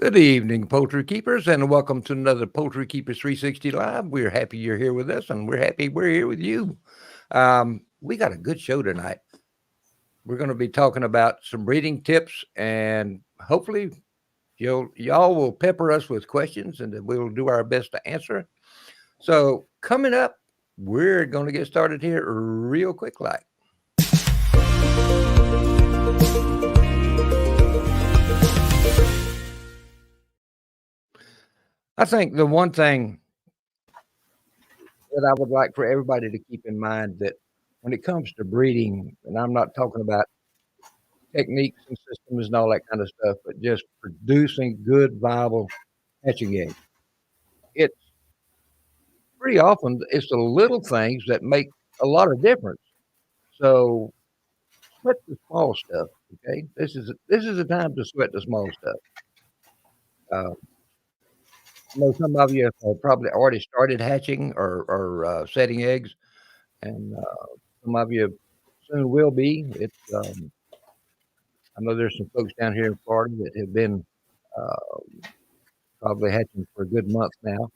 Good evening, Poultry Keepers, and welcome to another Poultry Keepers 360 Live. We're happy you're here with us, and we're happy we're here with you. We got a good show tonight. We're going to be talking about some breeding tips, and hopefully y'all will pepper us with questions, and we'll do our best to answer. So coming up, we're going to get started here real quick, like. I think the one thing that I would like for everybody to keep in mind that when it comes to breeding, and I'm not talking about techniques and systems and all that kind of stuff, but just producing good, viable hatching eggs. It's pretty often it's the little things that make a lot of difference. So sweat the small stuff. Okay, this is the time to sweat the small stuff. Uh, I know some of you have probably already started hatching or setting eggs, and some of you soon will be. I know there's some folks down here in Florida that have been probably hatching for a good month now.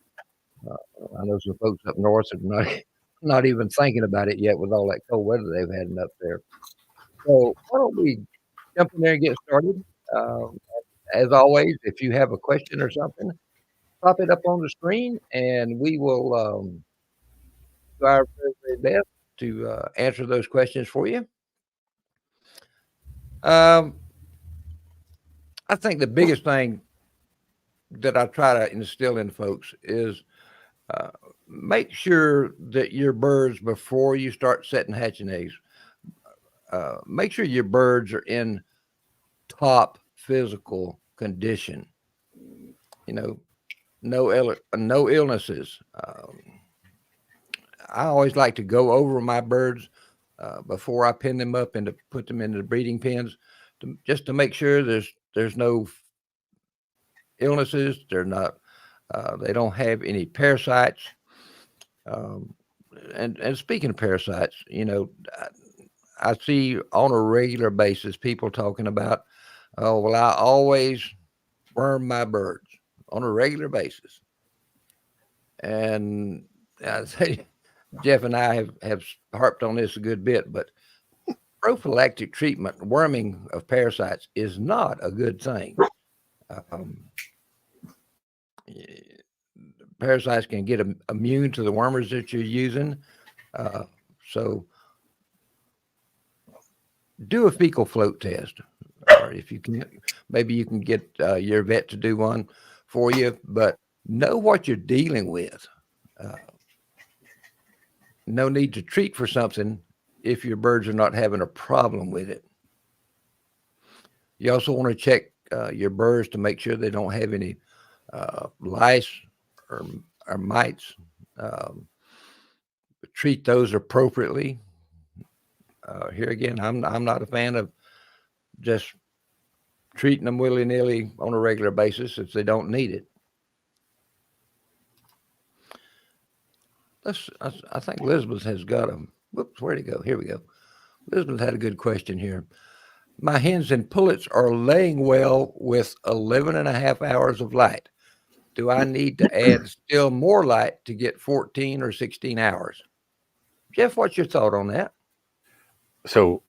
I know some folks up north are not not even thinking about it yet with all that cold weather they've had up there. So why don't we jump in there and get started? Um, as always, if you have a question or something, pop it up on the screen, and we will do our very, very best to answer those questions for you. Um, I think the biggest thing that I try to instill in folks is uh, make sure that your birds, before you start setting hatching eggs, make sure your birds are in top physical condition. You know, no illnesses. I always like to go over my birds before I pin them up and to put them into the breeding pens, just to make sure there's no illnesses. They're not. They don't have any parasites. Um, and speaking of parasites, I see on a regular basis people talking about, oh, well, I always worm my birds on a regular basis. And I say, Jeff and I have harped on this a good bit, but prophylactic treatment, worming of parasites, is not a good thing. Um, Parasites can get immune to the wormers that you're using. Uh, so do a fecal float test, or if you can, maybe you can get your vet to do one for you. But know what you're dealing with. Uh, no need to treat for something if your birds are not having a problem with it. You also want to check your birds to make sure they don't have any lice or, or mites. Um, Treat those appropriately. Here again, I'm not a fan of just treating them willy nilly on a regular basis if they don't need it. I think Elizabeth has got a. Whoops, where'd it go? Here we go. Elizabeth had a good question here. My hens and pullets are laying well with 11 and a half hours of light. Do I need to add still more light to get 14 or 16 hours? Jeff, what's your thought on that? So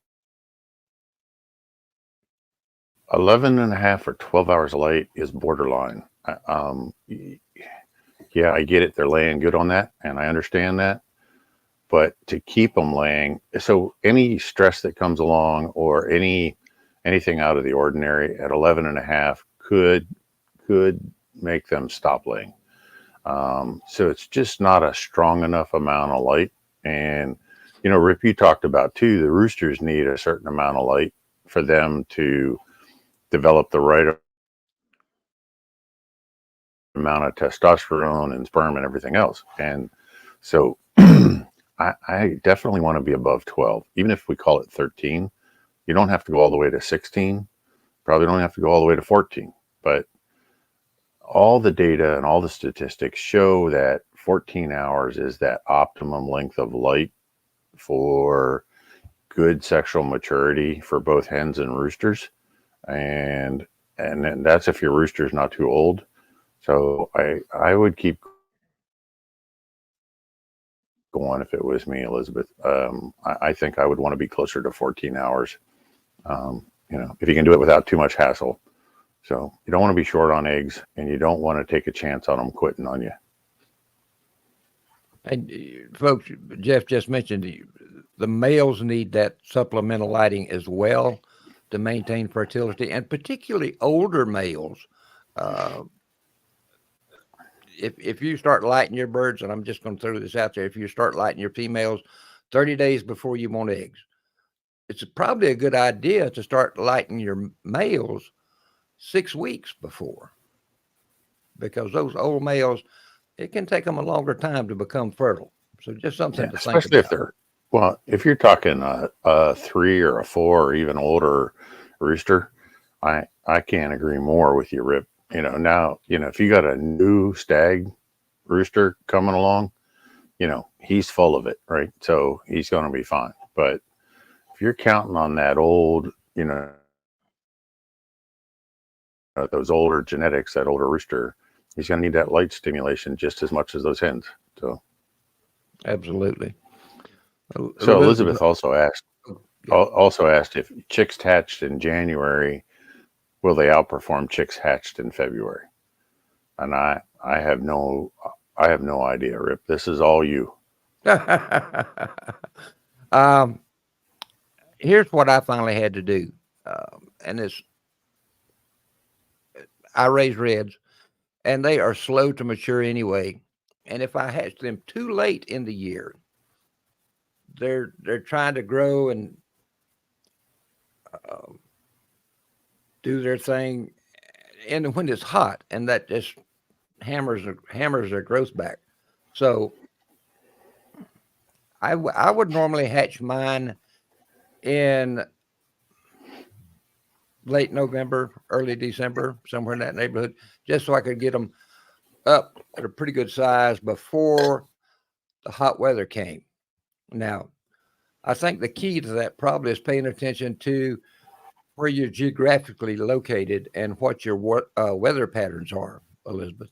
11 and a half or 12 hours of light is borderline. Yeah, I get it. They're laying good on that, and I understand that. But to keep them laying, so any stress that comes along or anything out of the ordinary at 11 and a half could make them stop laying. So it's just not a strong enough amount of light. And, Rip, you talked about too, the roosters need a certain amount of light for them to develop the right amount of testosterone and sperm and everything else. And so I definitely want to be above 12, even if we call it 13. You don't have to go all the way to 16. Probably don't have to go all the way to 14. But all the data and all the statistics show that 14 hours is that optimum length of light for good sexual maturity for both hens and roosters. And and then that's if your rooster's not too old. So I would keep going if it was me, Elizabeth. I think I would want to be closer to 14 hours. If you can do it without too much hassle. So you don't want to be short on eggs, and you don't want to take a chance on them quitting on you. And folks, Jeff just mentioned the males need that supplemental lighting as well to maintain fertility, and particularly older males. If you start lighting your birds, and I'm just going to throw this out there, if you start lighting your females 30 days before you want eggs, it's probably a good idea to start lighting your males 6 weeks before, because those old males, it can take them a longer time to become fertile. So just something to think Especially about. if you're talking a 3 or a 4 or even older rooster, I can't agree more with you, Rip. Now, if you got a new stag rooster coming along, he's full of it, right? So he's going to be fine. But if you're counting on that old, those older genetics, that older rooster, he's going to need that light stimulation just as much as those hens. So, absolutely. So Elizabeth also asked if chicks hatched in January, will they outperform chicks hatched in February? And I have no idea, Rip. This is all you. Here's what I finally had to do, and I raise reds, and they are slow to mature anyway. And if I hatch them too late in the year, they're trying to grow and do their thing, and when it's hot, and that just hammers their growth back. So I would normally hatch mine in late November, early December, somewhere in that neighborhood, just so I could get them up at a pretty good size before the hot weather came. Now, I think the key to that probably is paying attention to where you're geographically located and what your weather patterns are, Elizabeth.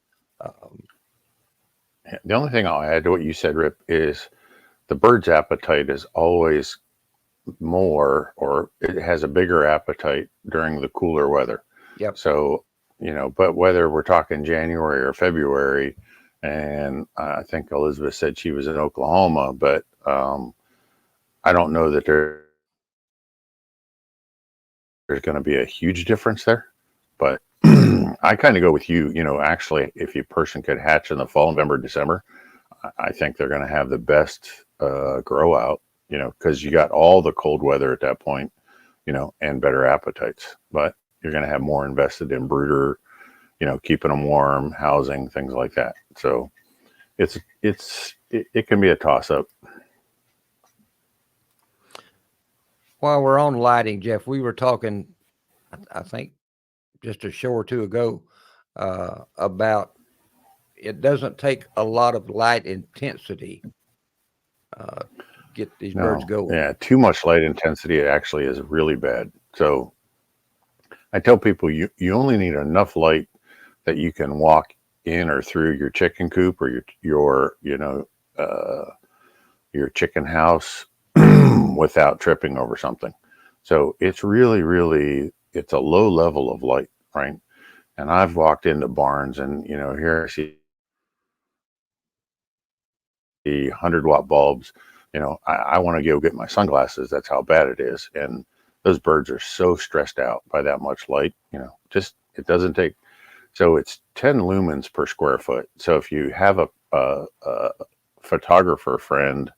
The only thing I'll add to what you said, Rip, is the bird's appetite is always more, or it has a bigger appetite during the cooler weather. Yep. So, but whether we're talking January or February, and I think Elizabeth said she was in Oklahoma, but I don't know that there's going to be a huge difference there. But I kind of go with you. Actually, if a person could hatch in the fall, November, December, I think they're going to have the best grow out, because you got all the cold weather at that point, and better appetites. But you're going to have more invested in brooder, keeping them warm, housing, things like that. So it can be a toss up. While we're on lighting, Jeff, we were talking, I think, just a show or two ago about it doesn't take a lot of light intensity to get these birds going. Yeah, too much light intensity actually is really bad. So I tell people you only need enough light that you can walk in or through your chicken coop or your chicken house without tripping over something. So it's really, it's a low level of light, right? And I've walked into barns and, here I see 100-watt bulbs. I want to go get my sunglasses. That's how bad it is. And those birds are so stressed out by that much light, it doesn't take. So it's 10 lumens per square foot. So if you have a photographer friend,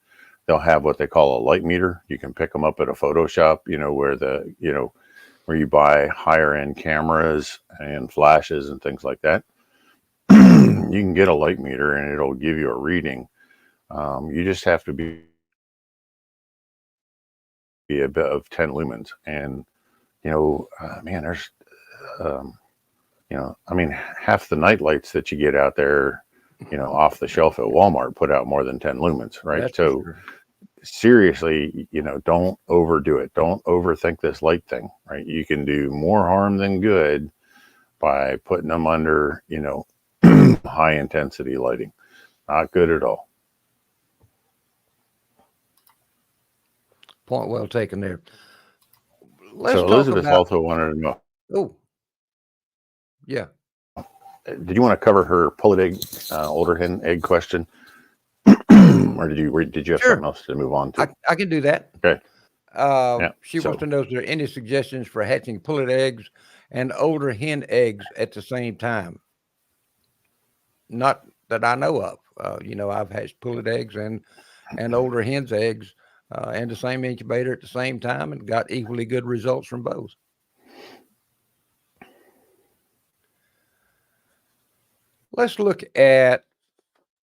they'll have what they call a light meter. You can pick them up at a photo shop, where you buy higher end cameras and flashes and things like that. You can get a light meter and it'll give you a reading. You just have to be a bit of 10 lumens. And, there's, half the night lights that you get out there, off the shelf at Walmart put out more than 10 lumens, right? That's so true. Seriously, don't overdo it. Don't overthink this light thing, right? You can do more harm than good by putting them under, high intensity lighting. Not good at all. Point well taken there. So Elizabeth also wanted to know. Oh, yeah. Did you want to cover her pullet egg, older hen egg question, or did you have something else to move on to? I can do that. Okay. She wants to know if there are any suggestions for hatching pullet eggs and older hen eggs at the same time. Not that I know of. I've hatched pullet eggs and older hen's eggs in the same incubator at the same time and got equally good results from both. Let's look at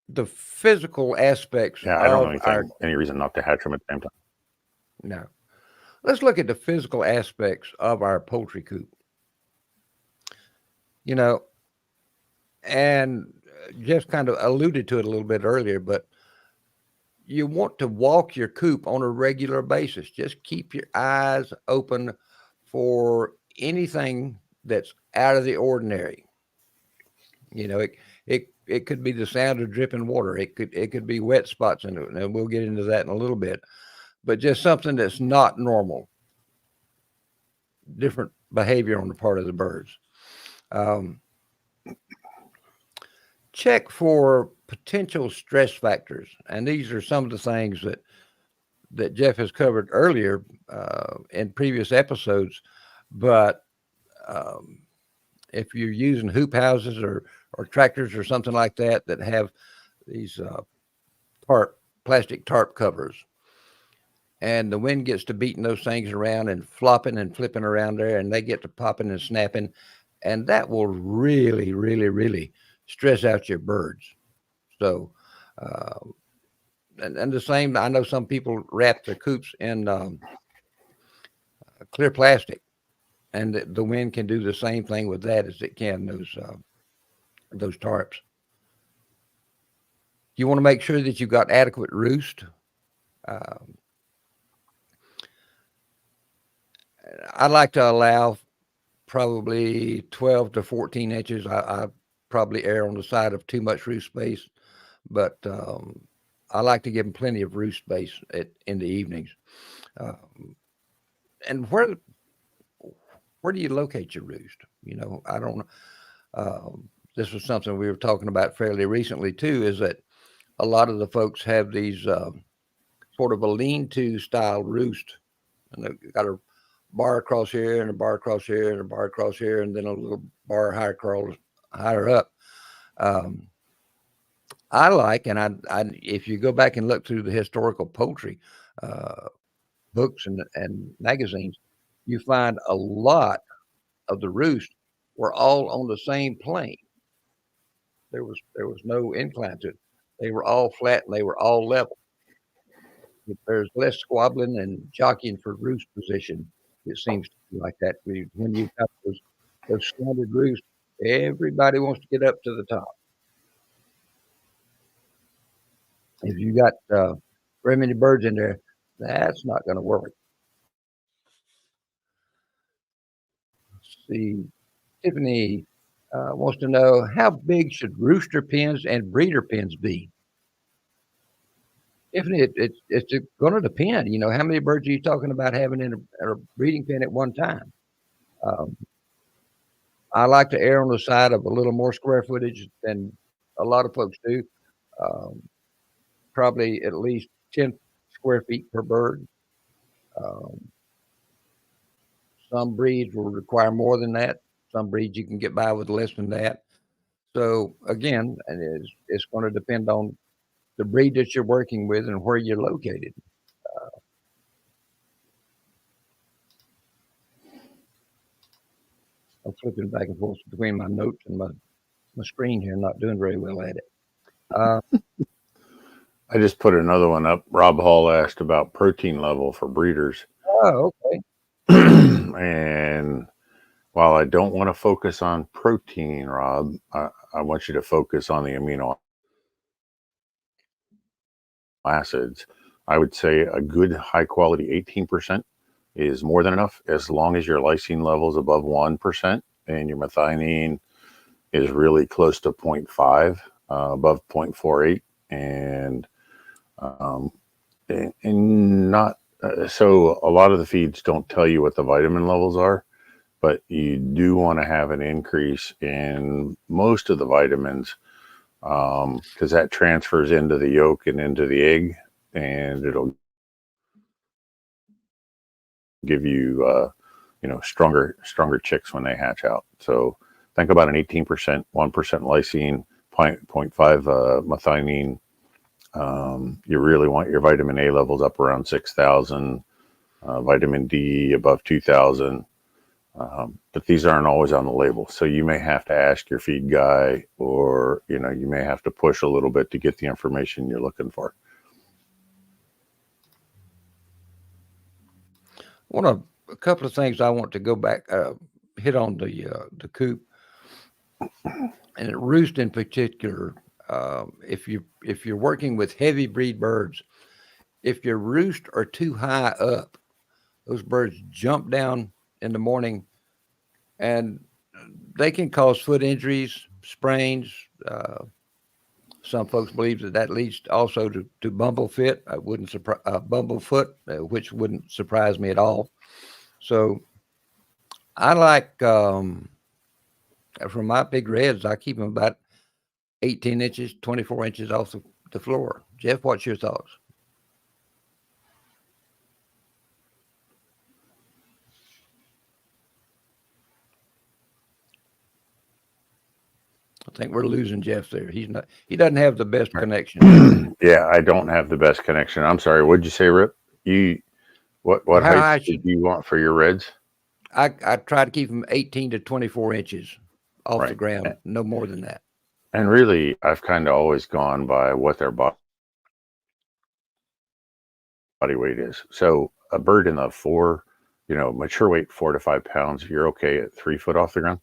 the physical aspects. Yeah, I don't know any reason not to hatch them at the same time. No. Let's look at the physical aspects of our poultry coop. And Jeff kind of alluded to it a little bit earlier, but you want to walk your coop on a regular basis. Just keep your eyes open for anything that's out of the ordinary. It could be the sound of dripping water. It could be wet spots in it, and we'll get into that in a little bit. But just something that's not normal, different behavior on the part of the birds. Check for potential stress factors, and these are some of the things that Jeff has covered earlier in previous episodes. But if you're using hoop houses or tractors or something like that have these plastic tarp covers, and the wind gets to beating those things around and flopping and flipping around there, and they get to popping and snapping, and that will really, really, really stress out your birds. So, and the same, I know some people wrap their coops in clear plastic, and the wind can do the same thing with that as it can those tarps. You want to make sure that you've got adequate roost. I'd like to allow probably 12 to 14 inches. I probably err on the side of too much roost space, but I like to give them plenty of roost space in the evenings. And where do you locate your roost? I don't know. This was something we were talking about fairly recently too, is that a lot of the folks have these sort of a lean-to style roost, and they've got a bar across here and a bar across here and a bar across here, and then a little bar higher up. I like, and I if you go back and look through the historical poultry books and magazines, you find a lot of the roost were all on the same plane. There was no incline to it. They were all flat and they were all level. There's less squabbling and jockeying for roost position. It seems to be like that. When you've got those standard roosts, everybody wants to get up to the top. If you got very many birds in there, that's not going to work. Let's see. Tiffany wants to know, how big should rooster pens and breeder pens be? Tiffany, it's going to depend. How many birds are you talking about having in a breeding pen at one time? I like to err on the side of a little more square footage than a lot of folks do. Probably at least 10 square feet per bird. Some breeds will require more than that. Some breeds you can get by with less than that. So again, it's going to depend on the breed that you're working with and where you're located. I'm flipping back and forth between my notes and my screen here, not doing very well at it. I just put another one up. Rob Hall asked about protein level for breeders. Oh, okay. And while I don't want to focus on protein, Rob, I want you to focus on the amino acids. I would say a good high quality 18% is more than enough, as long as your lysine level is above 1%. and your methionine is really close to 0.5, above 0.48, and not so a lot of the feeds don't tell you what the vitamin levels are, but you do want to have an increase in most of the vitamins, because that transfers into the yolk and into the egg, and it'll give you stronger chicks when they hatch out. So think about an 18%, 1% lysine, 0.5 methionine. You really want your vitamin A levels up around 6,000, vitamin D above 2,000. But these aren't always on the label. So you may have to ask your feed guy, or, you may have to push a little bit to get the information you're looking for. A couple of things I want to go back, hit on the coop and at Roost in particular. If you're working with heavy breed birds, if your roost are too high up, those birds jump down in the morning, and they can cause foot injuries, sprains. Some folks believe that leads also to bumblefoot. Bumblefoot, which wouldn't surprise me at all. So I like, from my big reds, I keep them about 18 inches, 24 inches off the floor. Jeff, what's your thoughts? I think we're losing Jeff there. He doesn't have the best connection. Yeah, I don't have the best connection. I'm sorry. What'd you say, Rip? What height did you want for your reds? I try to keep them 18 to 24 inches off the ground, no more than that. And really, I've kind of always gone by what their body weight is. So a bird in the mature weight, 4 to 5 pounds, you're okay at 3 foot off the ground.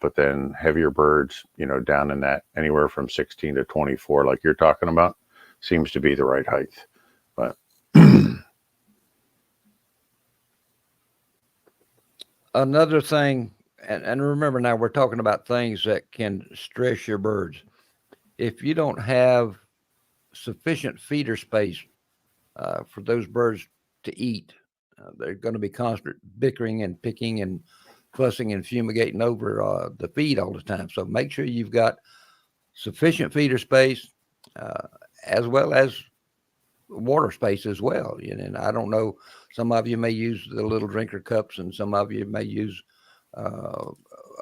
But then heavier birds, down in that anywhere from 16 to 24, like you're talking about, seems to be the right height. But another thing, and remember now we're talking about things that can stress your birds. If you don't have sufficient feeder space for those birds to eat, they're going to be constant bickering and picking and fussing and fumigating over the feed all the time. So make sure you've got sufficient feeder space, as well as water space as well. And I don't know, some of you may use the little drinker cups, and some of you may use a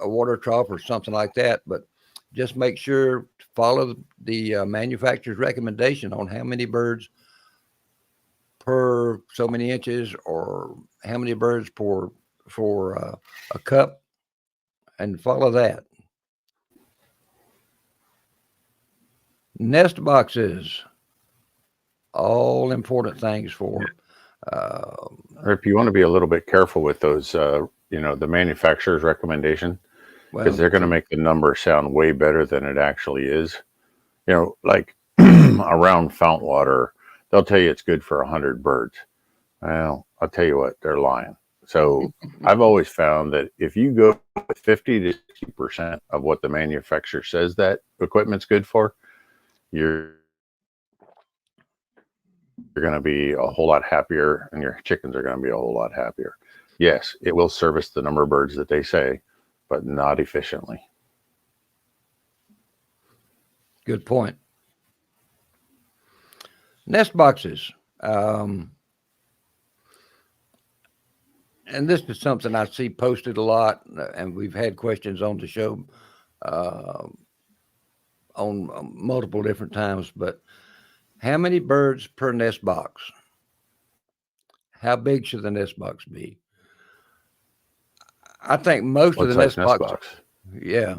water trough or something like that. But just make sure to follow the manufacturer's recommendation on how many birds per so many inches, or how many birds for a cup, and follow that. Nest boxes, all important things for. Rip, you want to be a little bit careful with those, the manufacturer's recommendation, because they're going to make the number sound way better than it actually is. Like around fountain water, they'll tell you it's good for 100 birds. Well, I'll tell you what, they're lying. So I've always found that if you go with 50 to 60% of what the manufacturer says that equipment's good for, you're going to be a whole lot happier, and your chickens are going to be a whole lot happier. Yes, it will service the number of birds that they say, but not efficiently. Good point. Nest boxes. And this is something I see posted a lot, and we've had questions on the show on multiple different times. But how many birds per nest box? How big should the nest box be? I think most of the nest box. Yeah.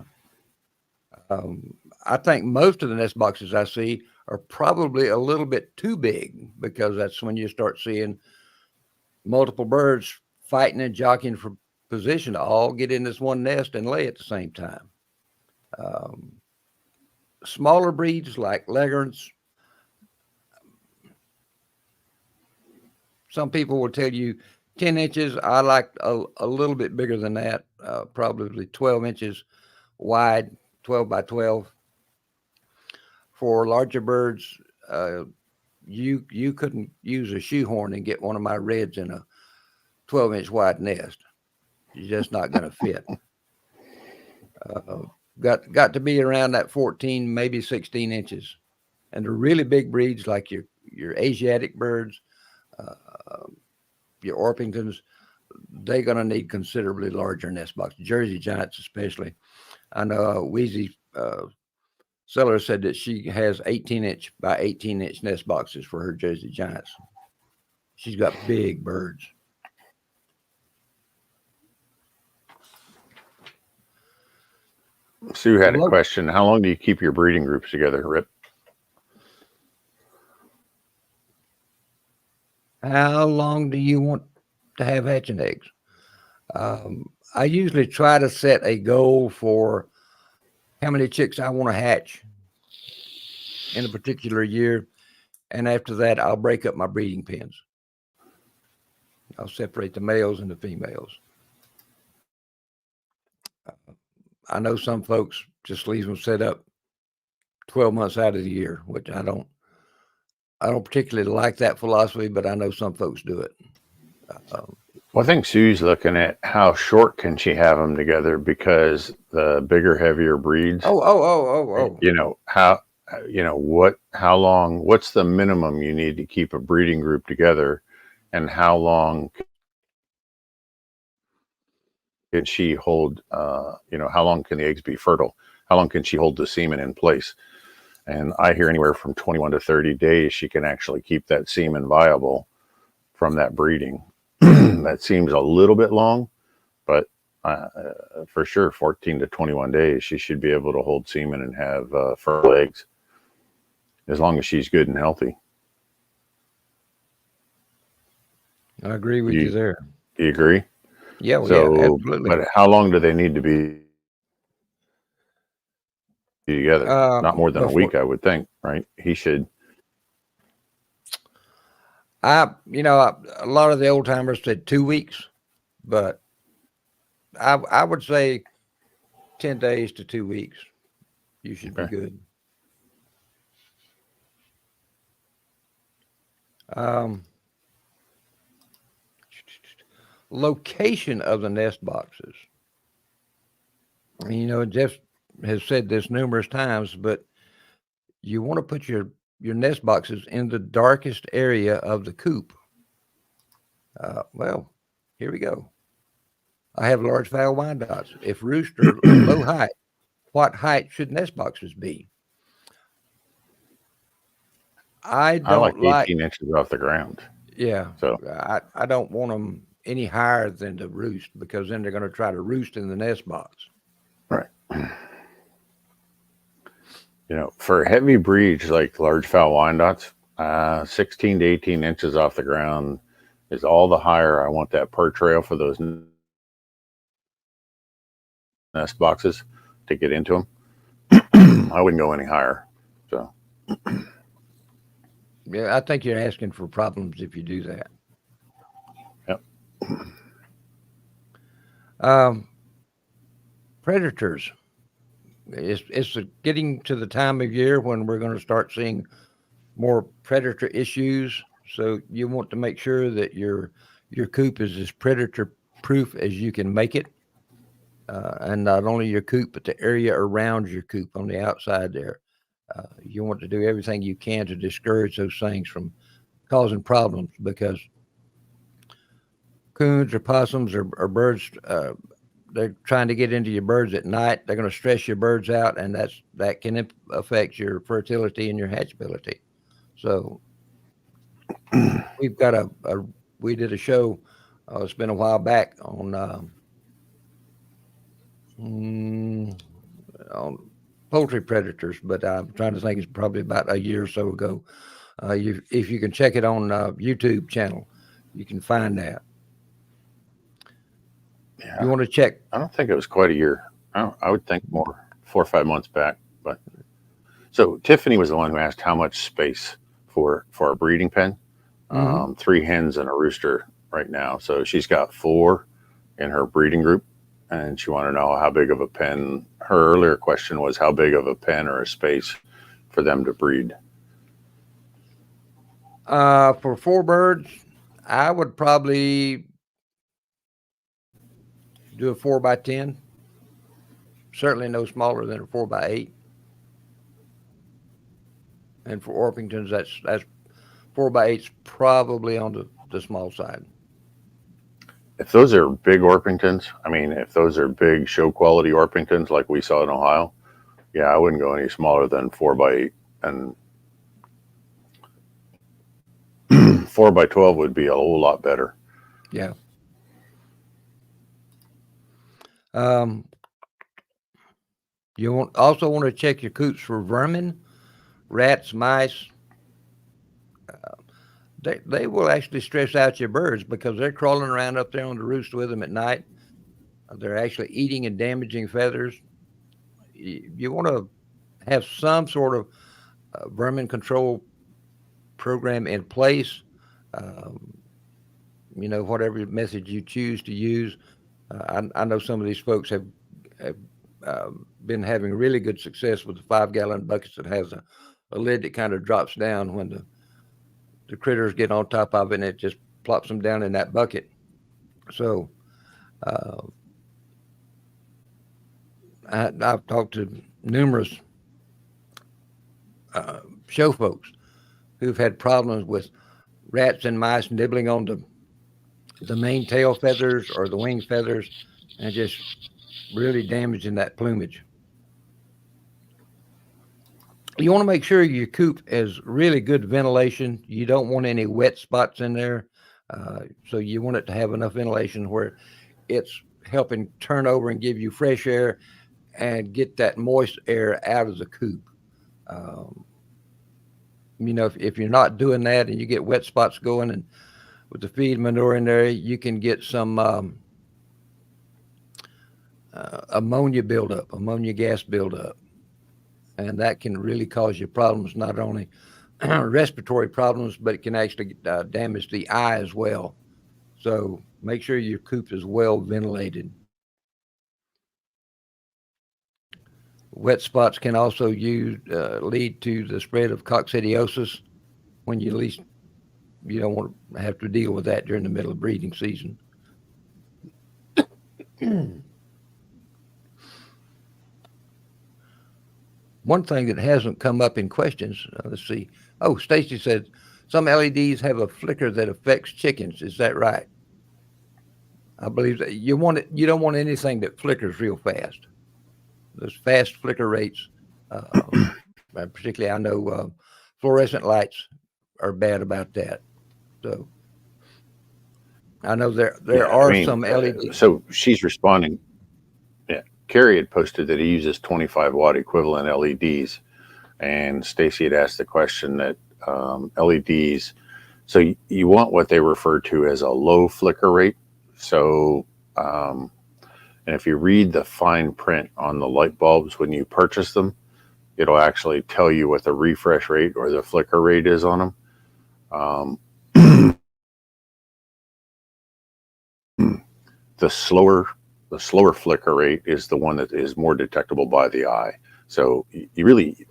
I think most of the nest boxes I see are probably a little bit too big, because that's when you start seeing multiple birds fighting and jockeying for position to all get in this one nest and lay at the same time. Smaller breeds like Leghorns, some people will tell you 10 inches. I like a little bit bigger than that, probably 12 inches wide, 12 by 12. For larger birds, uh, you couldn't use a shoehorn and get one of my reds in a 12-inch wide nest. You're just not going to fit. Uh, got to be around that 14, maybe 16 inches. And the really big breeds like your Asiatic birds, uh, your Orpingtons, they're going to need considerably larger nest boxes. Jersey Giants, especially. I know Wheezy Seller said that she has 18-inch by 18-inch nest boxes for her Jersey Giants. She's got big birds. Sue had a question. How long do you keep your breeding groups together, Rip? How long do you want to have hatching eggs? I usually try to set a goal for how many chicks I want to hatch in a particular year. And after that, I'll break up my breeding pens. I'll separate the males and the females. I know some folks just leave them set up 12 months out of the year, which I don't particularly like that philosophy, but I know some folks do it. Well, I think Sue's looking at how short can she have them together, because the bigger, heavier breeds. Oh. You know, how long, what's the minimum you need to keep a breeding group together, and how long can she hold, how long can the eggs be fertile? How long can she hold the semen in place? And I hear anywhere from 21 to 30 days she can actually keep that semen viable from that breeding. That seems a little bit long, but for sure 14 to 21 days she should be able to hold semen and have fertile eggs, as long as she's good and healthy. I agree with you there. Do you agree? Yeah, absolutely. But how long do they need to be together? Not more than a week, I would think, right? He should. A lot of the old timers said 2 weeks, but I would say 10 days to 2 weeks. You should be good. Location of the nest boxes. Jeff has said this numerous times, but you want to put your nest boxes in the darkest area of the coop. Well, here we go. I have large fowl Wyandottes. If roost are low height, what height should nest boxes be? I like 18 inches off the ground. Yeah. So I don't want them any higher than the roost, because then they're going to try to roost in the nest box. Right. For heavy breeds like large fowl Wyandottes, 16 to 18 inches off the ground is all the higher I want that perch rail for those nest boxes to get into them. I wouldn't go any higher. So yeah, I think you're asking for problems if you do that. Yep. Predators. It's getting to the time of year when we're going to start seeing more predator issues. So you want to make sure that your coop is as predator proof as you can make it. And not only your coop, but the area around your coop on the outside there. You want to do everything you can to discourage those things from causing problems, because coons or possums or birds, they're trying to get into your birds at night. They're going to stress your birds out, and that can affect your fertility and your hatchability. So we've got we did a show, it's been a while back, on poultry predators, but I'm trying to think, it's probably about a year or so ago. If you can check it on YouTube channel, you can find that. Yeah. You want to check? I don't think it was quite a year. I would think more, 4 or 5 months back. But so Tiffany was the one who asked how much space for a breeding pen. 3 hens and a rooster right now. So she's got 4 in her breeding group, and she wanted to know how big of a pen. Her earlier question was how big of a pen or a space for them to breed. For 4 birds, I would probably do a 4x10. Certainly no smaller than a 4x8. And for Orpingtons, that's 4x8's probably on the small side. If those are big Orpingtons, I mean, if those are big show quality Orpingtons like we saw in Ohio, yeah, I wouldn't go any smaller than 4x8. And 4x12 would be a whole lot better. Yeah. You also want to check your coops for vermin, rats, mice. They will actually stress out your birds because they're crawling around up there on the roost with them at night. They're actually eating and damaging feathers. You want to have some sort of vermin control program in place. Whatever method you choose to use. I know some of these folks have been having really good success with the 5-gallon buckets that has a lid that kind of drops down when the critters get on top of it, and it just plops them down in that bucket. So I've talked to numerous show folks who've had problems with rats and mice nibbling on the main tail feathers or the wing feathers and just really damaging that plumage. You want to make sure your coop has really good ventilation. You don't want any wet spots in there. So you want it to have enough ventilation where it's helping turn over and give you fresh air and get that moist air out of the coop. If you're not doing that and you get wet spots going and with the feed manure in there, you can get some ammonia buildup, ammonia gas buildup. And that can really cause you problems, not only respiratory problems, but it can actually damage the eye as well. So make sure your coop is well ventilated. Wet spots can also lead to the spread of coccidiosis when you don't want to have to deal with that during the middle of breeding season. One thing that hasn't come up in questions, let's see. Oh, Stacy said some LEDs have a flicker that affects chickens. Is that right? I believe that you don't want anything that flickers real fast. Those fast flicker rates, particularly I know fluorescent lights are bad about that. So I know there are some LEDs. So she's responding. Yeah, Carrie had posted that he uses 25 watt equivalent LEDs, and Stacy had asked the question that LEDs. So you want what they refer to as a low flicker rate. So, and if you read the fine print on the light bulbs when you purchase them, it'll actually tell you what the refresh rate or the flicker rate is on them. The slower flicker rate is the one that is more detectable by the eye. So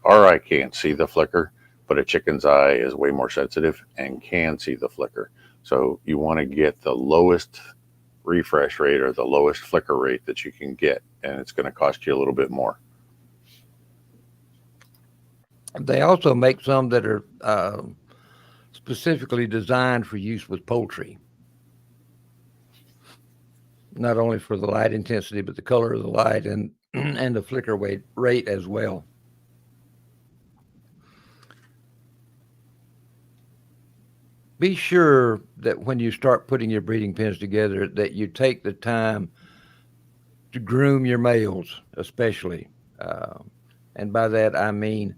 our eye can't see the flicker, but a chicken's eye is way more sensitive and can see the flicker. So you want to get the lowest refresh rate or the lowest flicker rate that you can get, and it's going to cost you a little bit more. They also make some that are specifically designed for use with poultry. Not only for the light intensity, but the color of the light and the flicker rate as well. Be sure that when you start putting your breeding pens together, that you take the time to groom your males, especially. And by that, I mean,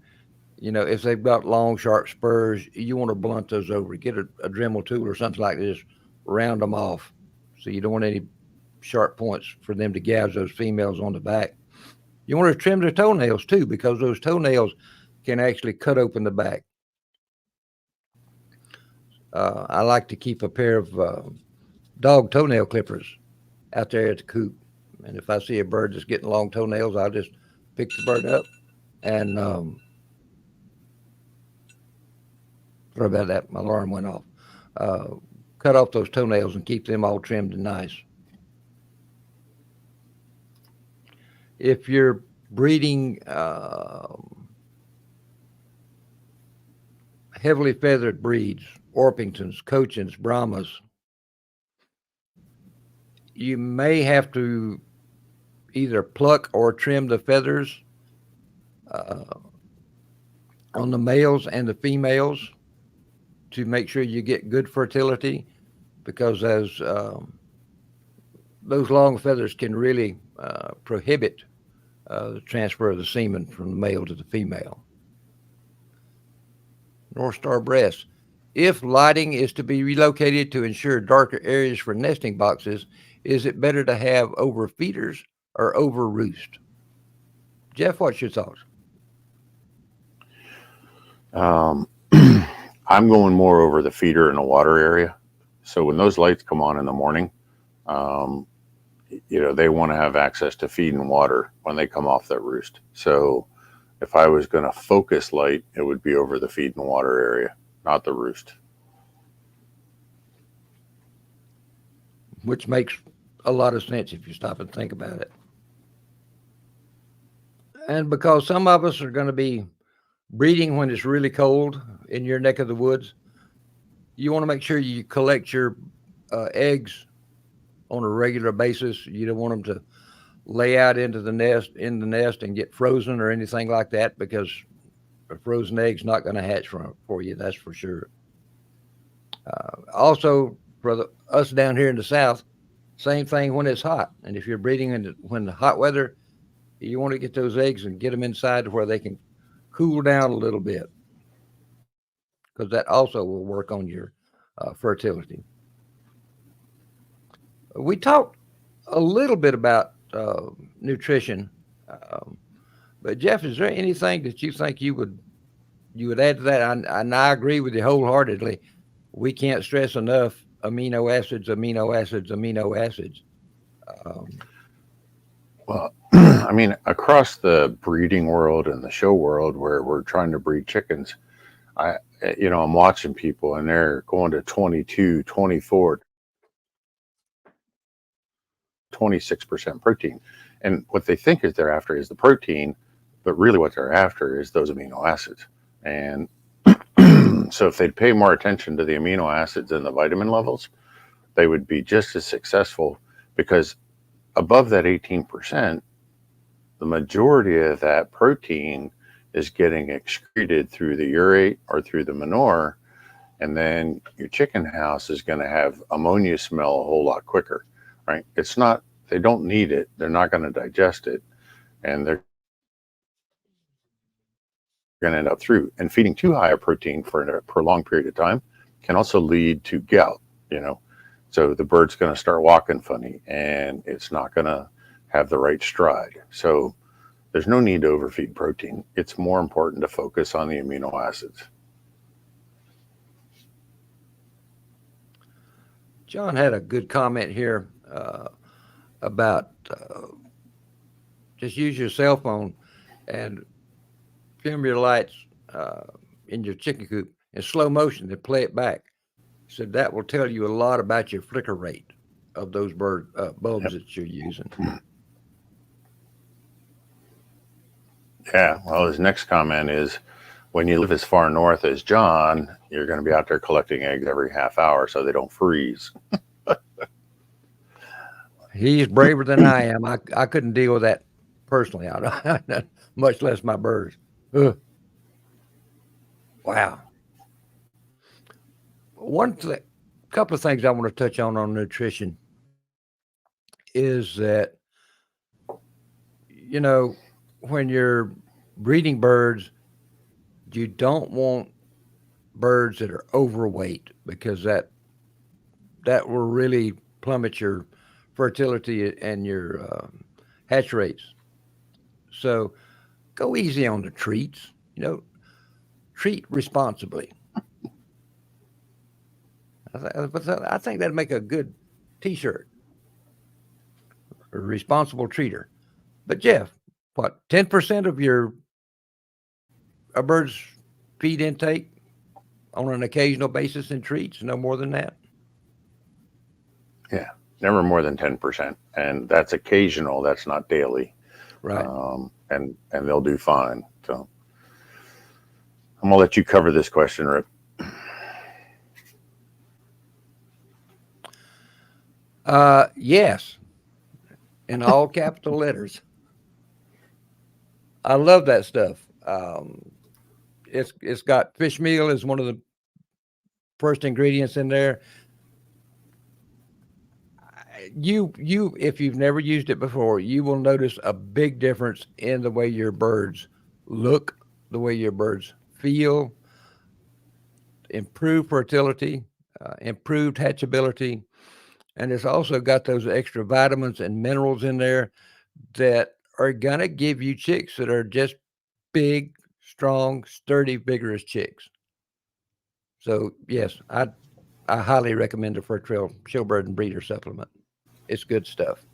if they've got long, sharp spurs, you want to blunt those over. Get a Dremel tool or something like this, round them off. So you don't want any sharp points for them to gouge those females on the back. You want to trim their toenails too, because those toenails can actually cut open the back. I like to keep a pair of dog toenail clippers out there at the coop. And if I see a bird that's getting long toenails, I'll just pick the bird up and sorry about that. My alarm went off. Uh, Cut off those toenails and keep them all trimmed and nice. If you're breeding heavily feathered breeds, Orpingtons, Cochins, Brahmas, you may have to either pluck or trim the feathers uh, on the males and the females to make sure you get good fertility, because as those long feathers can really prohibit the transfer of the semen from the male to the female. North Star breast. If lighting is to be relocated to ensure darker areas for nesting boxes, is it better to have over feeders or over roost? Jeff, what's your thoughts? I'm going more over the feeder in a water area. So when those lights come on in the morning, they want to have access to feed and water when they come off that roost. So if I was going to focus light, it would be over the feed and water area, not the roost. Which makes a lot of sense if you stop and think about it. And because some of us are going to be breeding when it's really cold in your neck of the woods, you want to make sure you collect your eggs on a regular basis. You don't want them to lay out in the nest and get frozen or anything like that, because a frozen egg's not going to hatch for you, that's for sure. Also, for us down here in the South, same thing when it's hot. And if you're breeding when the hot weather, you want to get those eggs and get them inside where they can cool down a little bit, because that also will work on your fertility. We talked a little bit about nutrition, um, but Jeff, is there anything that you think you would add to that? I agree with you wholeheartedly. We can't stress enough amino acids, amino acids, amino acids. Um, Well, I mean, across the breeding world and the show world where we're trying to breed chickens, I'm watching people and they're going to 22, 24, 26% protein. And what they think is they're after is the protein, but really what they're after is those amino acids. And so if they'd pay more attention to the amino acids and the vitamin levels, they would be just as successful, because above that 18%, the majority of that protein is getting excreted through the urate or through the manure. And then your chicken house is going to have ammonia smell a whole lot quicker, right? They don't need it. They're not going to digest it. And they're going to end up through. And feeding too high a protein for a prolonged period of time can also lead to gout, So the bird's going to start walking funny and it's not going to have the right stride. So there's no need to overfeed protein. It's more important to focus on the amino acids. John had a good comment here about just use your cell phone and film your lights uh, in your chicken coop in slow motion and play it back. He said that will tell you a lot about your flicker rate of those bulbs Yep. that you're using. Yeah. Well, his next comment is, when you live as far north as John, you're going to be out there collecting eggs every half hour so they don't freeze. He's braver than I am. I couldn't deal with that personally, much less my birds. Ugh. Wow. Couple of things I want to touch on nutrition is that, when you're breeding birds, you don't want birds that are overweight, because that will really plummet your fertility and your hatch rates. So go easy on the treats. Treat responsibly. I think that'd make a good T-shirt, a responsible treater. But Jeff, what, 10% of a bird's feed intake on an occasional basis in treats? No more than that? Yeah, never more than 10%. And that's occasional. That's not daily. Right. And they'll do fine. So I'm going to let you cover this question, Rip. Yes, in all capital letters. I love that stuff. It's got fish meal as one of the first ingredients in there. You if you've never used it before, you will notice a big difference in the way your birds look, the way your birds feel, improved fertility, improved hatchability, and it's also got those extra vitamins and minerals in there that are gonna give you chicks that are just big, strong, sturdy, vigorous chicks. So yes, I highly recommend the Fur Trail Showbird and Breeder supplement. It's good stuff.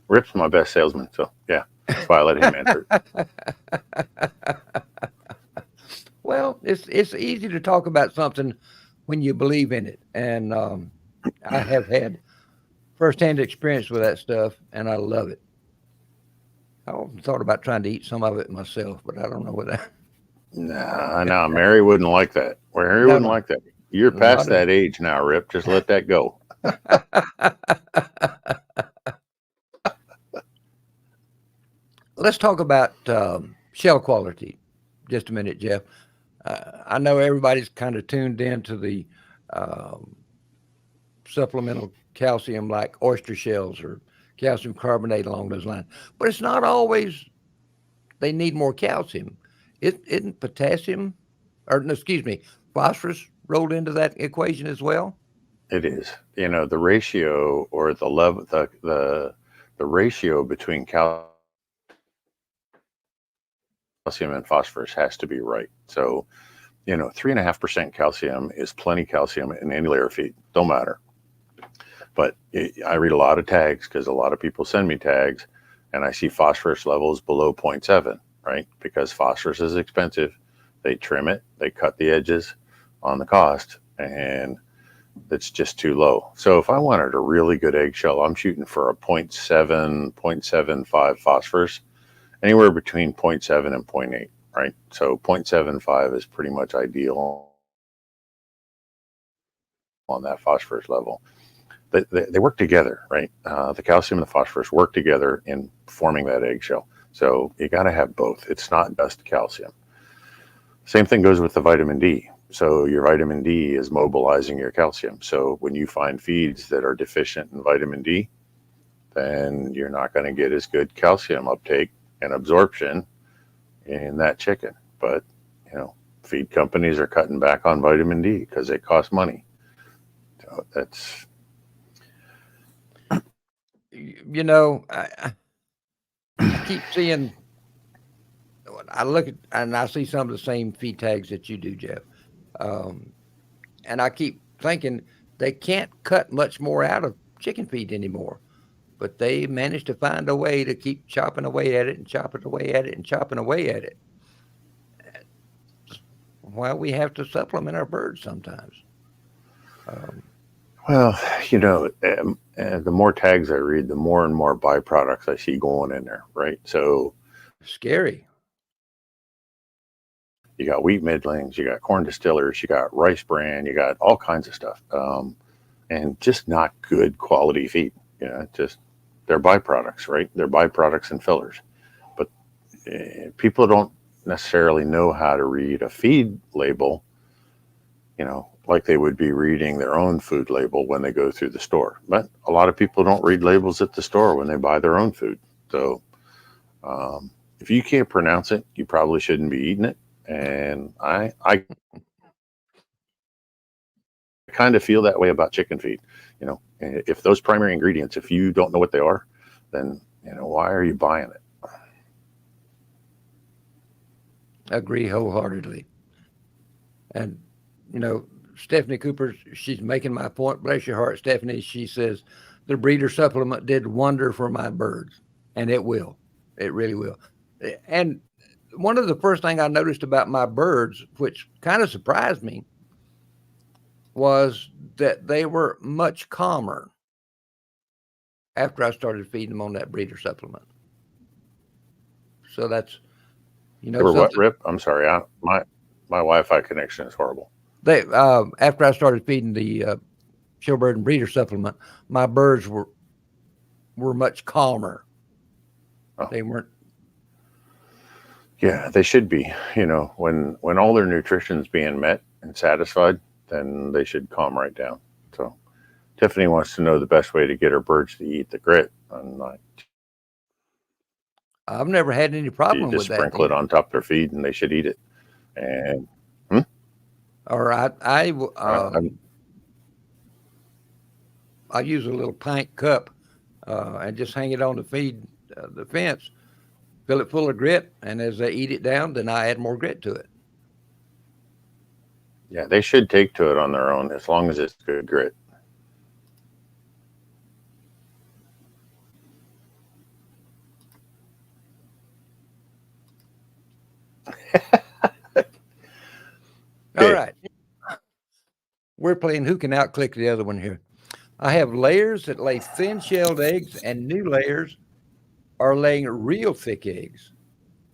Rip's my best salesman. So, yeah, that's why I let him answer it. Well, it's easy to talk about something when you believe in it, and I have had firsthand experience with that stuff, and I love it. I often thought about trying to eat some of it myself, but I don't know whether. Nah, Mary wouldn't like that. Mary No, wouldn't no, like that. You're past not at that age now, Rip. Just let that go. Let's talk about shell quality just a minute, Jeff. I know everybody's kind of tuned in to the um, supplemental calcium like oyster shells or calcium carbonate along those lines, but it's not always they need more calcium. Isn't potassium, or no, excuse me, phosphorus rolled into that equation as well? It is. The ratio or the level, the ratio between calcium and phosphorus has to be right. So, 3.5% calcium is plenty calcium in any layer feed. Don't matter. But I read a lot of tags because a lot of people send me tags, and I see phosphorus levels below 0.7, right? Because phosphorus is expensive. They trim it, they cut the edges on the cost, and it's just too low. So if I wanted a really good eggshell, I'm shooting for a 0.7, 0.75 phosphorus, anywhere between 0.7 and 0.8, right? So 0.75 is pretty much ideal on that phosphorus level. They work together, right? The calcium and the phosphorus work together in forming that eggshell. So you got to have both. It's not just calcium. Same thing goes with the vitamin D. So your vitamin D is mobilizing your calcium. So when you find feeds that are deficient in vitamin D, then you're not going to get as good calcium uptake and absorption in that chicken. But, feed companies are cutting back on vitamin D because it costs money. So that's... I keep seeing, I look at, and I see some of the same feed tags that you do, Jeff. Um, and I keep thinking they can't cut much more out of chicken feed anymore, but they managed to find a way to keep chopping away at it and chopping away at it and chopping away at it. Why we have to supplement our birds sometimes. Um, Well, the more tags I read, the more and more byproducts I see going in there, right? So Scary. you got wheat middlings, you got corn distillers, you got rice bran, you got all kinds of stuff, and just not good quality feed. Just they're byproducts, right? They're byproducts and fillers. But people don't necessarily know how to read a feed label, like they would be reading their own food label when they go through the store. But a lot of people don't read labels at the store when they buy their own food. So if you can't pronounce it, you probably shouldn't be eating it. And I kind of feel that way about chicken feed. If those primary ingredients, if you don't know what they are, then why are you buying it? Agree wholeheartedly. And Stephanie Cooper, she's making my point. Bless your heart, Stephanie. She says the breeder supplement did wonder for my birds, and it will. It really will. And one of the first thing I noticed about my birds, which kind of surprised me, was that they were much calmer after I started feeding them on that breeder supplement. So that's, They were what, something. Rip? I'm sorry. My Wi-Fi connection is horrible. They after I started feeding the showbird and breeder supplement, my birds were much calmer. Oh. They weren't. Yeah, they should be. When all their nutrition's being met and satisfied, then they should calm right down. So Tiffany wants to know the best way to get her birds to eat the grit. And I've never had any problem you just with sprinkle that. it on top of their feed, and they should eat it. And Or I use a little pint cup and just hang it on the feed, the fence, fill it full of grit, and as they eat it down, then I add more grit to it. yeah, they should take to it on their own as long as it's good grit. All right. We're playing who can outclick the other one here. I have layers that lay thin-shelled eggs, and new layers are laying real thick eggs.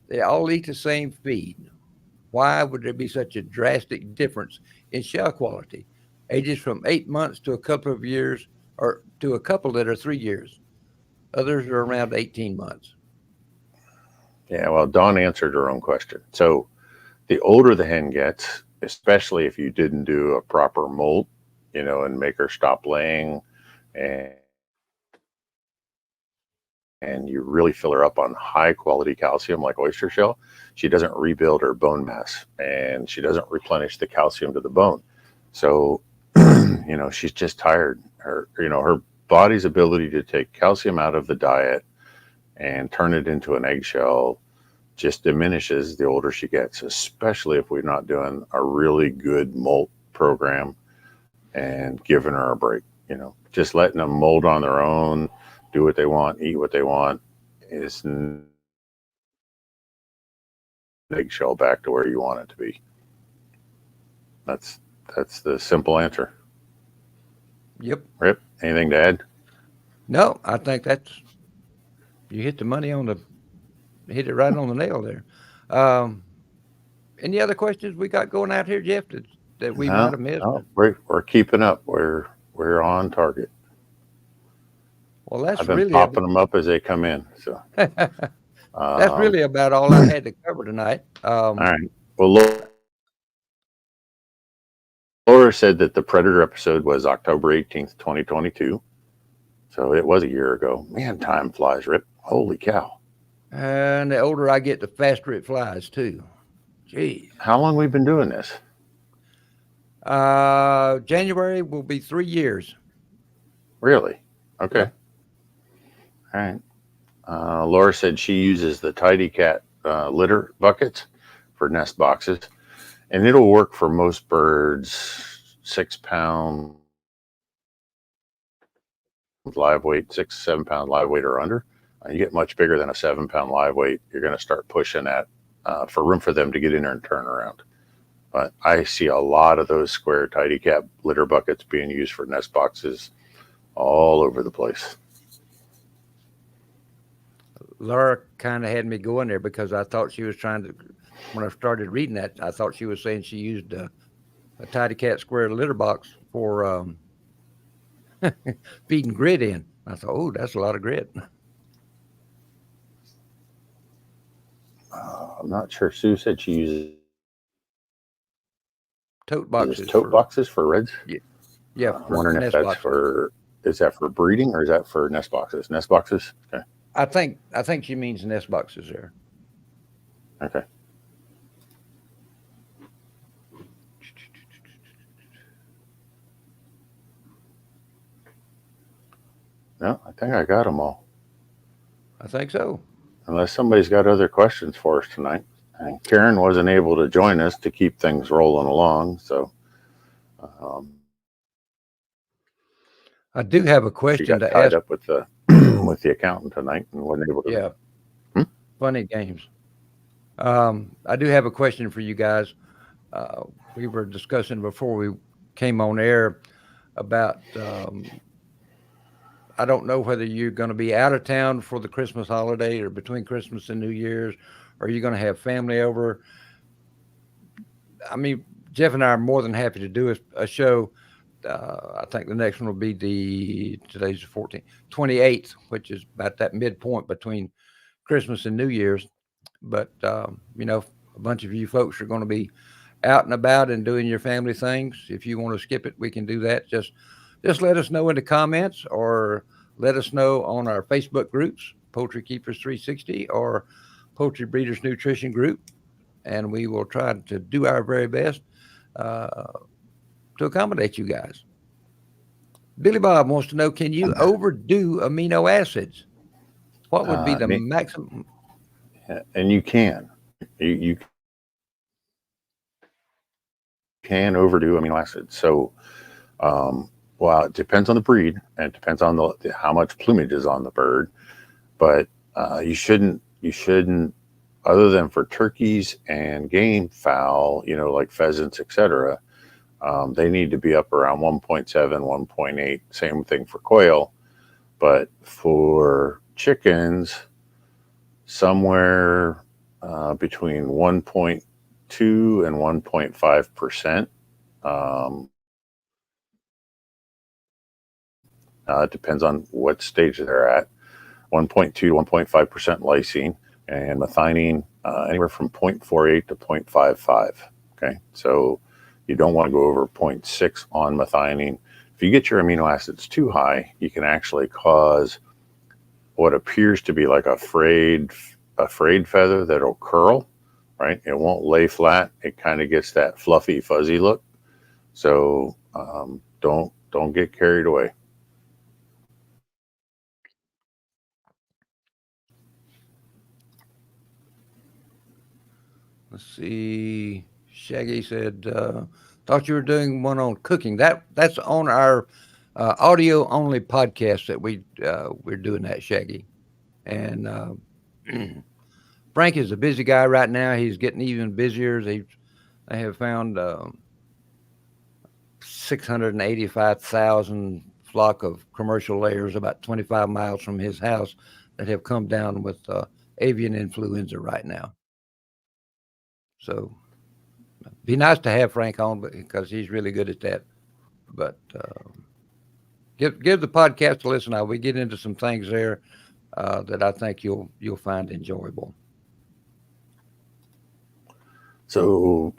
They all eat the same feed. Why would there be such a drastic difference in shell quality? Ages from 8 months to a couple of years, or to a couple that are 3 years. Others are around 18 months. Yeah, well, Dawn answered her own question. So the older the hen gets, especially if you didn't do a proper molt, and make her stop laying, and you really fill her up on high quality calcium like oyster shell, she doesn't rebuild her bone mass, and she doesn't replenish the calcium to the bone. So, she's just tired. Her body's ability to take calcium out of the diet and turn it into an eggshell just diminishes the older she gets, especially if we're not doing a really good molt program and giving her a break. Just letting them mold on their own, do what they want, eat what they want, is eggshell back to where you want it to be. That's the simple answer. Yep. Rip, anything to add? No, I think you hit the money hit it right on the nail there. Any other questions we got going out here, Jeff, that we might have missed? No, we're keeping up. We're on target. Well, that's I've been really popping them up as they come in. So that's really about all I had to cover tonight. All right. Well, Laura said that the Predator episode was October 18th, 2022. So it was a year ago. Man, time flies, Rip. Holy cow. And the older I get, the faster it flies, too. Geez. How long we been doing this? January will be 3 years. Really? Okay. Yeah. All right. Laura said she uses the Tidy Cat litter buckets for nest boxes, and it'll work for most birds 6 pound live weight, 6-7 pound live weight or under. You get much bigger than a 7 pound live weight, you're going to start pushing at for room for them to get in there and turn around. But I see a lot of those square Tidy Cat litter buckets being used for nest boxes all over the place. Laura kind of had me going there because I thought she was trying to, when I started reading that, I thought she was saying she used a Tidy Cat square litter box for feeding grit in. I thought, oh, that's a lot of grit. I'm not sure. Sue said she uses tote boxes. Tote boxes for reds? Yeah. I'm wondering if that's is that for breeding or is that for nest boxes? Nest boxes? Okay. I think she means nest boxes there. Okay. No, I think I got them all. I think so. Unless somebody's got other questions for us tonight. And Karen wasn't able to join us to keep things rolling along, so I do have a She question got to tied ask. up with the with the accountant tonight and wasn't able to. Yeah, Hmm? funny games. I do have a question for you guys. Uh, we were discussing before we came on air about I don't know whether you're going to be out of town for the Christmas holiday or between Christmas and New Year's, or you're going to have family over. I mean, Jeff and I are more than happy to do a show. I think the next one will be today's the 14th, 28th, which is about that midpoint between Christmas and New Year's. But, a bunch of you folks are going to be out and about and doing your family things. If you want to skip it, we can do that. Just let us know in the comments or let us know on our Facebook groups, Poultry Keepers 360 or Poultry Breeders Nutrition Group, and we will try to do our very best uh, to accommodate you guys. Billy Bob wants to know, can you overdo amino acids? What would be the maximum? And you can. You can overdo amino acids. So, well, it depends on the breed and it depends on how much plumage is on the bird. But you shouldn't, other than for turkeys and game fowl, like pheasants, etc. They need to be up around 1.7, 1.8. Same thing for quail. But for chickens, somewhere between 1.2 and 1.5%. It depends on what stage they're at. 1.2 to 1.5% lysine, and methionine anywhere from 0.48 to 0.55. Okay, so you don't want to go over 0.6 on methionine. If you get your amino acids too high, you can actually cause what appears to be like a frayed feather that'll curl, right? It won't lay flat. It kind of gets that fluffy, fuzzy look. So don't get carried away. Let's see. Shaggy said, thought you were doing one on cooking. That's on our audio only podcast that we're doing that, Shaggy. And Frank is a busy guy right now. He's getting even busier. They have found 685,000 flock of commercial layers about 25 miles from his house that have come down with avian influenza right now. So be nice to have Frank on because he's really good at that. But give the podcast a listen. We get into some things there that I think you'll find enjoyable. So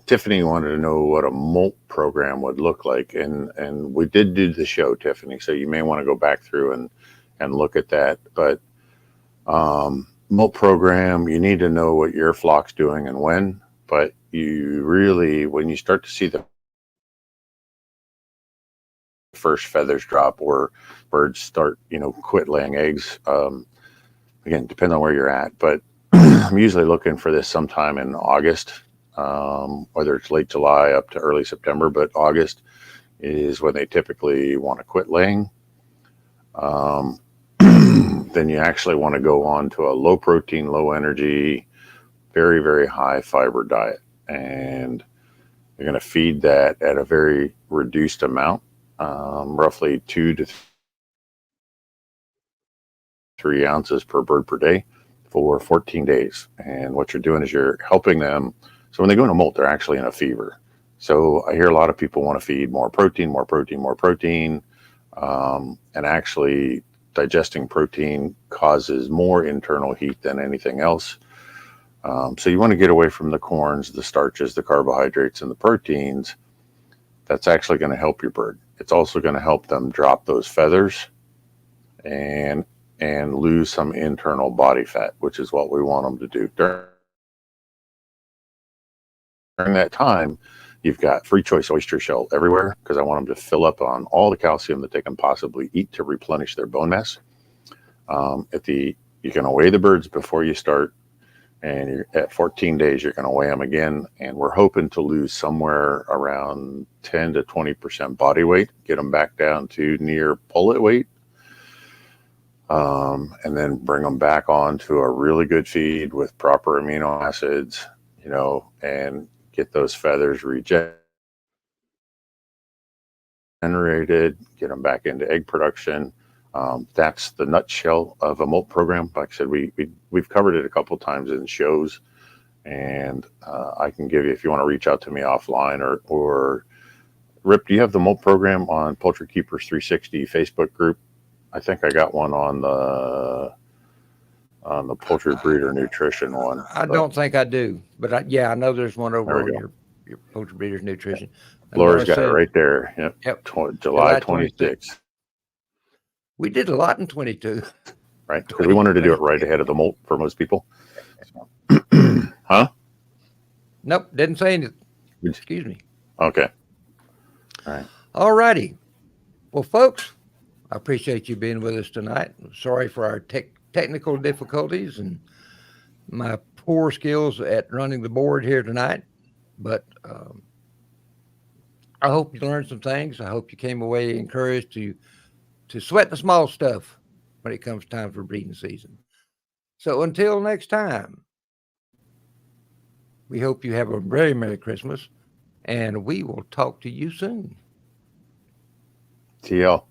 Tiffany wanted to know what a molt program would look like, and we did do the show, Tiffany. So you may want to go back through and look at that. But molt program, you need to know what your flock's doing and when. But you really, when you start to see the first feathers drop or birds start, quit laying eggs, again, depends on where you're at. But I'm usually looking for this sometime in August, whether it's late July up to early September, but August is when they typically want to quit laying. Then you actually want to go on to a low protein, low energy, very, very high fiber diet. And you're going to feed that at a very reduced amount, roughly 2 to 3 ounces per bird per day for 14 days. And what you're doing is you're helping them. So when they go into molt, they're actually in a fever. So I hear a lot of people want to feed more protein, more protein, more protein. And actually digesting protein causes more internal heat than anything else. So you want to get away from the corns, the starches, the carbohydrates, and the proteins. That's actually going to help your bird. It's also going to help them drop those feathers and lose some internal body fat, which is what we want them to do. During that time, you've got free choice oyster shell everywhere because I want them to fill up on all the calcium that they can possibly eat to replenish their bone mass. You can weigh the birds before you start. and at 14 days, you're going to weigh them again. And we're hoping to lose somewhere around 10 to 20% body weight, get them back down to near pullet weight. And then bring them back on to a really good feed with proper amino acids, you know, and get those feathers regenerated, get them back into egg production. That's the nutshell of a molt program. Like I said, we've covered it a couple of times in shows, and I can give you, if you want to reach out to me offline, or Rip, do you have the molt program on Poultry Keepers 360 Facebook group? I think I got one on the poultry breeder nutrition one. I don't think I do, but I know there's one over on your poultry breeders nutrition. Laura's got it right there. Yep. July 26th. We did a lot in 22. Right, because we wanted to do it right ahead of the molt for most people. Huh? Nope, didn't say anything. Excuse me. Okay. All right. All righty. Well, folks, I appreciate you being with us tonight. I'm sorry for our technical difficulties and my poor skills at running the board here tonight, but I hope you learned some things. I hope you came away encouraged to sweat the small stuff when it comes time for breeding season. So until next time, we hope you have a very Merry Christmas, and we will talk to you soon. TL.